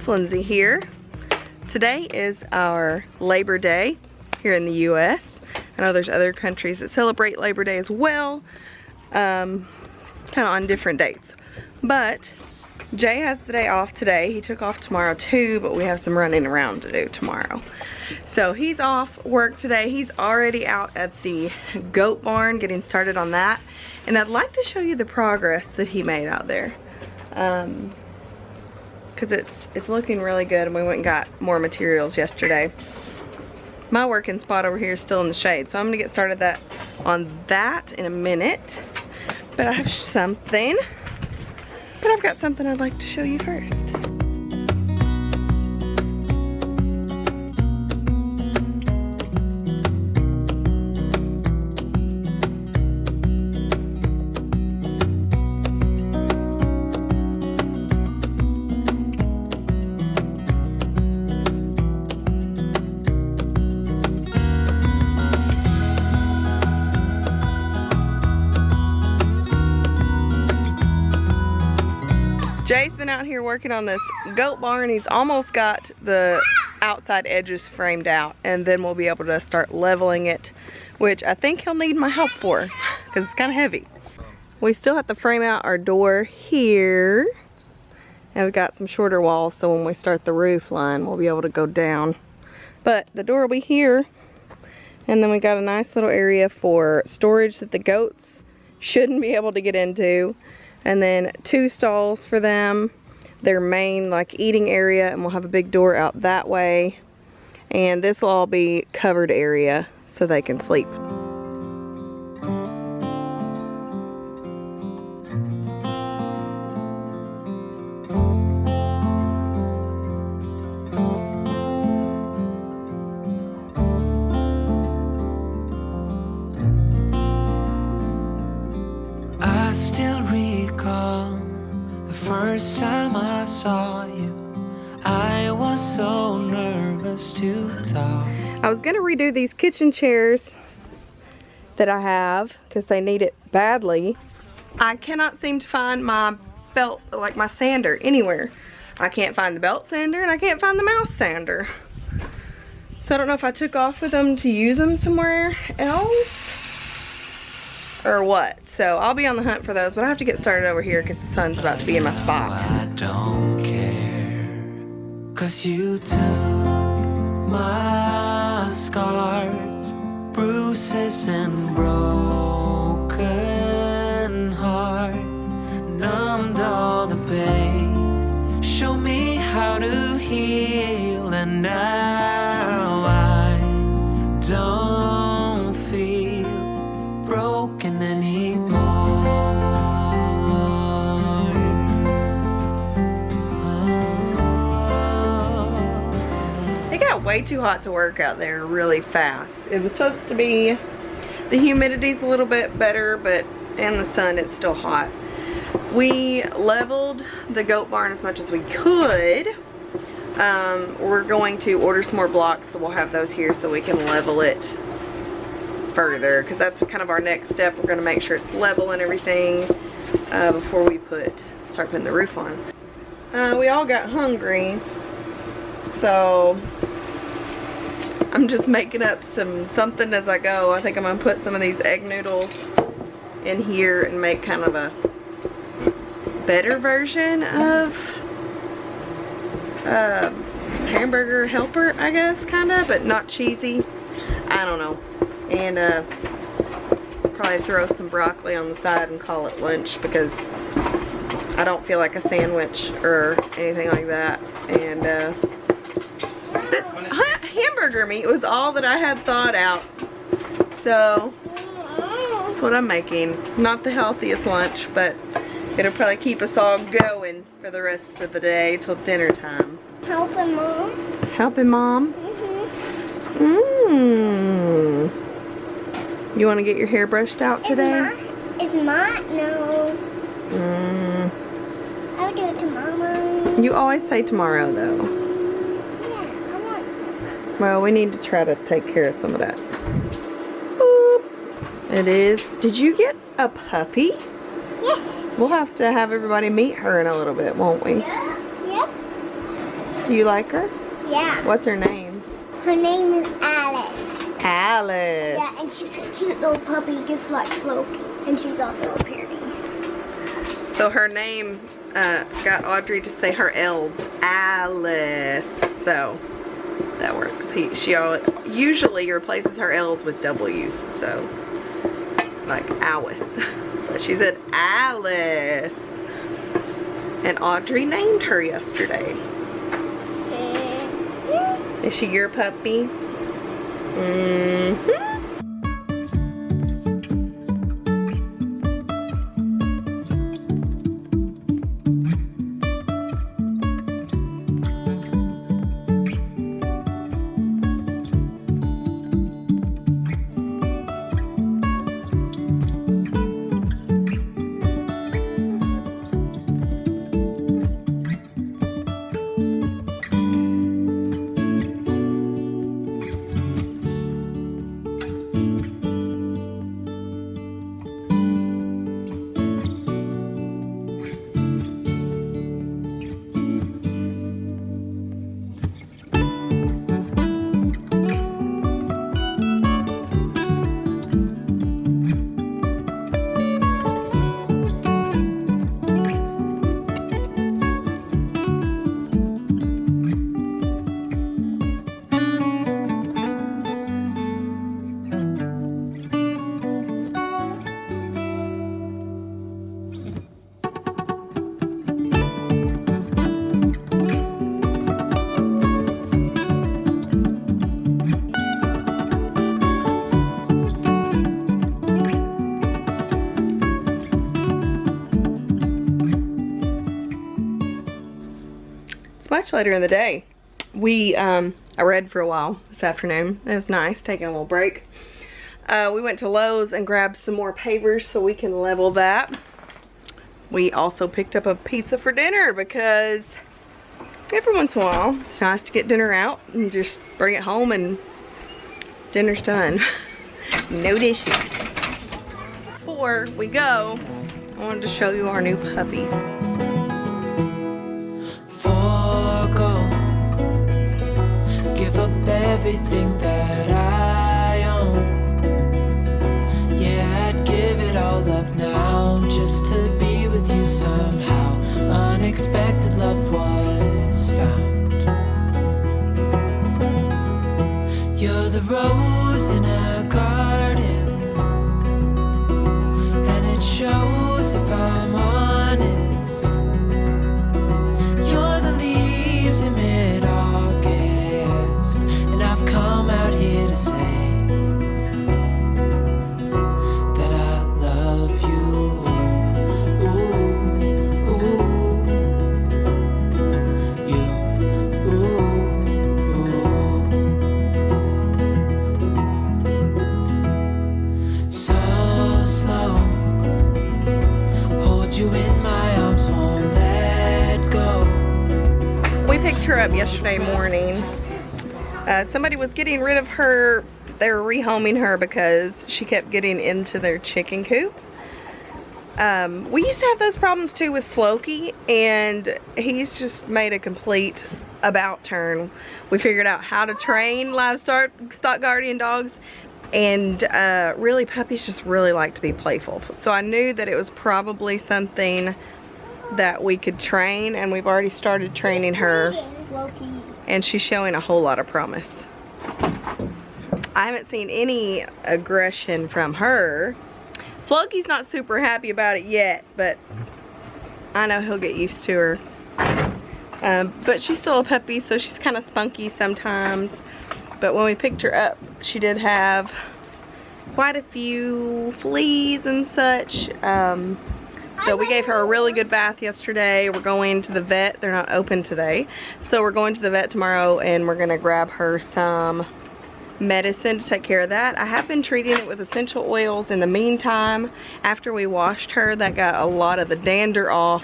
Lindsey here. Today is our Labor Day here in the U.S. I know there's other countries that celebrate Labor Day as well, kind of on different dates. But Jay has the day off today. He took off tomorrow too, but we have some running around to do tomorrow. So he's off work today. He's already out at the goat barn getting started on that. And I'd like to show you the progress that he made out there. Because it's looking really good, and we went and got more materials yesterday. My working spot over here is still in the shade, so I'm gonna get started on that in a minute. But I've got something I'd like to show you first. Jay's been out here working on this goat barn. He's almost got the outside edges framed out, and then we'll be able to start leveling it, which I think he'll need my help for because it's kind of heavy. We still have to frame out our door here, and we've got some shorter walls, so when we start the roof line we'll be able to go down. But the door will be here, and then we got a nice little area for storage that the goats shouldn't be able to get into. And then 2 stalls for them, their main like eating area, and we'll have a big door out that way. And this will all be covered area so they can sleep. I still recall the first time I saw you. I was so nervous to talk. I was gonna redo these kitchen chairs that I have because they need it badly. I cannot seem to find my belt, like my sander, anywhere. I can't find the belt sander and I can't find the mouse sander. So I don't know if I took off with them to use them somewhere else or what. So I'll be on the hunt for those, but I have to get started over here because the sun's about to be in my spot. I don't care, 'cause you took my scars, bruises and broken heart, numbed all the pain, show me how to heal, and now I don't feel broken anymore. It got way too hot to work out there really fast. It was supposed to be, the humidity's a little bit better, but in the sun it's still hot. We leveled the goat barn as much as we could. We're going to order some more blocks, so we'll have those here so we can level it further, because that's kind of our next step. We're going to make sure it's level and everything before we start putting the roof on. We all got hungry, so I'm just making up something as I go. I think I'm going to put some of these egg noodles in here and make kind of a better version of hamburger helper, I guess, kind of, but not cheesy. I don't know. And probably throw some broccoli on the side and call it lunch, because I don't feel like a sandwich or anything like that. And the hamburger meat was all that I had thought out, so that's what I'm making. Not the healthiest lunch, but it'll probably keep us all going for the rest of the day till dinner time. Helping Mom. Helping Mom? You want to get your hair brushed out today? It's not. No. I'll do it tomorrow. You always say tomorrow, though. Yeah, come on. Well, we need to try to take care of some of that. Boop. It is. Did you get a puppy? Yes. We'll have to have everybody meet her in a little bit, won't we? Yep. You like her? Yeah. What's her name? Her name is Alice. Alice. Yeah, and she's a cute little puppy just like Floki. And she's also a Pyrenees. So her name got Audrey to say her L's. Alice. So that works. She usually replaces her L's with W's. So like Alice. But she said Alice. And Audrey named her yesterday. Is she your puppy? Mm-hmm. Much later in the day. I read for a while this afternoon. It was nice, taking a little break. We went to Lowe's and grabbed some more pavers so we can level that. We also picked up a pizza for dinner because every once in a while it's nice to get dinner out and just bring it home and dinner's done. No dishes. Before we go, I wanted to show you our new puppy. Give up everything that I own. Yeah, I'd give it all up now just to be with you somehow. Unexpected love was found. You're the rose in a garden, and it shows if I'm honest. You're the leaves in mid-August, and I've come out here to say that I love you. Ooh, ooh, you, ooh, ooh. So slow, hold you in my arms, won't let go. We picked her up yesterday morning. Somebody was getting rid of her. They were rehoming her because she kept getting into their chicken coop. We used to have those problems too with Floki, and he's just made a complete about turn. We figured out how to train livestock guardian dogs, and really puppies just really like to be playful. So I knew that it was probably something that we could train, and we've already started training her, and she's showing a whole lot of promise. I haven't seen any aggression from her. Floki's not super happy about it yet, but I know he'll get used to her. But she's still a puppy, so she's kind of spunky sometimes. But when we picked her up, she did have quite a few fleas and such. So we gave her a really good bath yesterday. We're going to the vet. They're not open today. So we're going to the vet tomorrow, and we're going to grab her some medicine to take care of that. I have been treating it with essential oils in the meantime. After we washed her, that got a lot of the dander off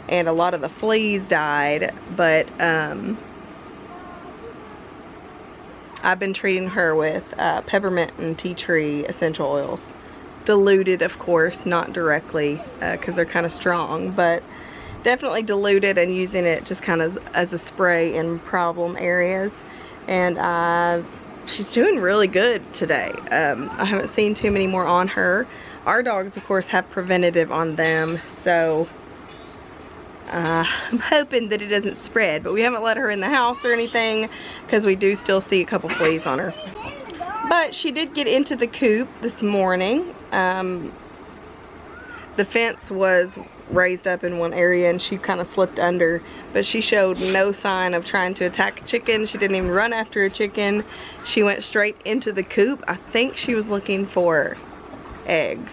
and a lot of the fleas died. But I've been treating her with peppermint and tea tree essential oils. Diluted, of course, not directly, because they're kind of strong, but definitely diluted and using it just kind of as a spray in problem areas. And she's doing really good today. I haven't seen too many more on her. Our dogs, of course, have preventative on them, so I'm hoping that it doesn't spread, but we haven't let her in the house or anything because we do still see a couple fleas on her. But she did get into the coop this morning. The fence was raised up in one area and she kind of slipped under, but she showed no sign of trying to attack a chicken. She didn't even run after a chicken. She went straight into the coop. I think she was looking for eggs,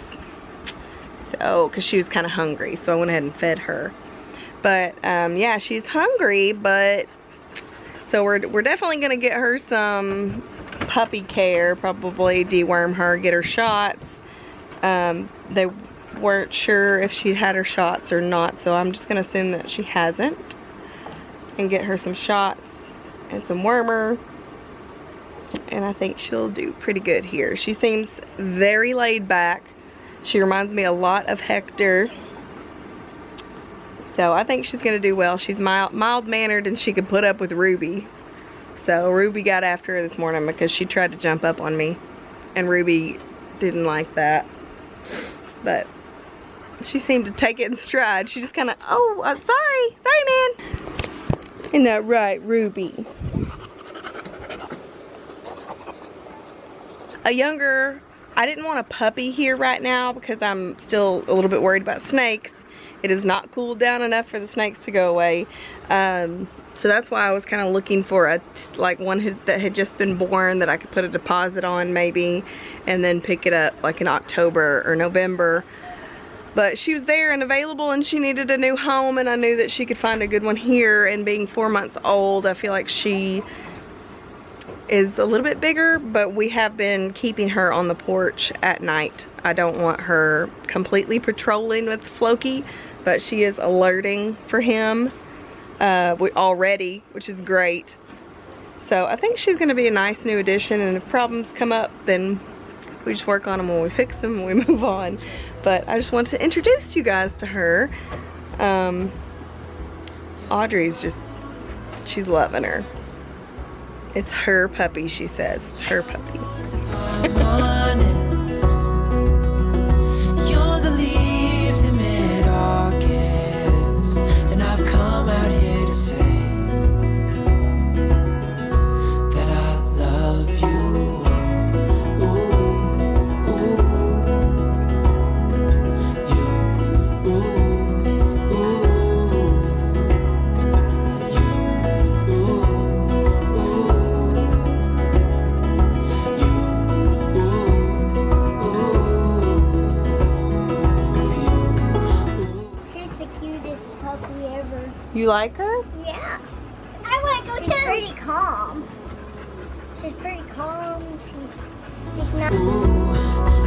so because she was kind of hungry, so I went ahead and fed her. But yeah, she's hungry, but so we're definitely gonna get her some puppy care, probably deworm her, get her shots. They weren't sure if she had her shots or not, so I'm just gonna assume that she hasn't, and get her some shots and some wormer, and I think she'll do pretty good here. She seems very laid back. She reminds me a lot of Hector. So I think she's gonna do well. She's mild-mannered and she could put up with Ruby. So Ruby got after her this morning because she tried to jump up on me. And Ruby didn't like that. But she seemed to take it in stride. She just kind of, oh, sorry man. Isn't that right, Ruby? I didn't want a puppy here right now because I'm still a little bit worried about snakes. It has not cooled down enough for the snakes to go away. So that's why I was kind of looking for one that had just been born that I could put a deposit on maybe, and then pick it up like in October or November. But she was there and available and she needed a new home, and I knew that she could find a good one here, and being 4 months old, I feel like she is a little bit bigger, but we have been keeping her on the porch at night. I don't want her completely patrolling with Floki, but she is alerting for him already, which is great. So I think she's gonna be a nice new addition, and if problems come up, then we just work on them when we fix them and we move on. But I just wanted to introduce you guys to her. Audrey's just, she's loving her. It's her puppy, she says. It's her puppy. You're the leaves in mid-August, and I've come out here to say that I love you. Ooh, ooh, you, ooh, You like her? Yeah. I want to go too. She's pretty calm. She's pretty calm. She's not. ooh.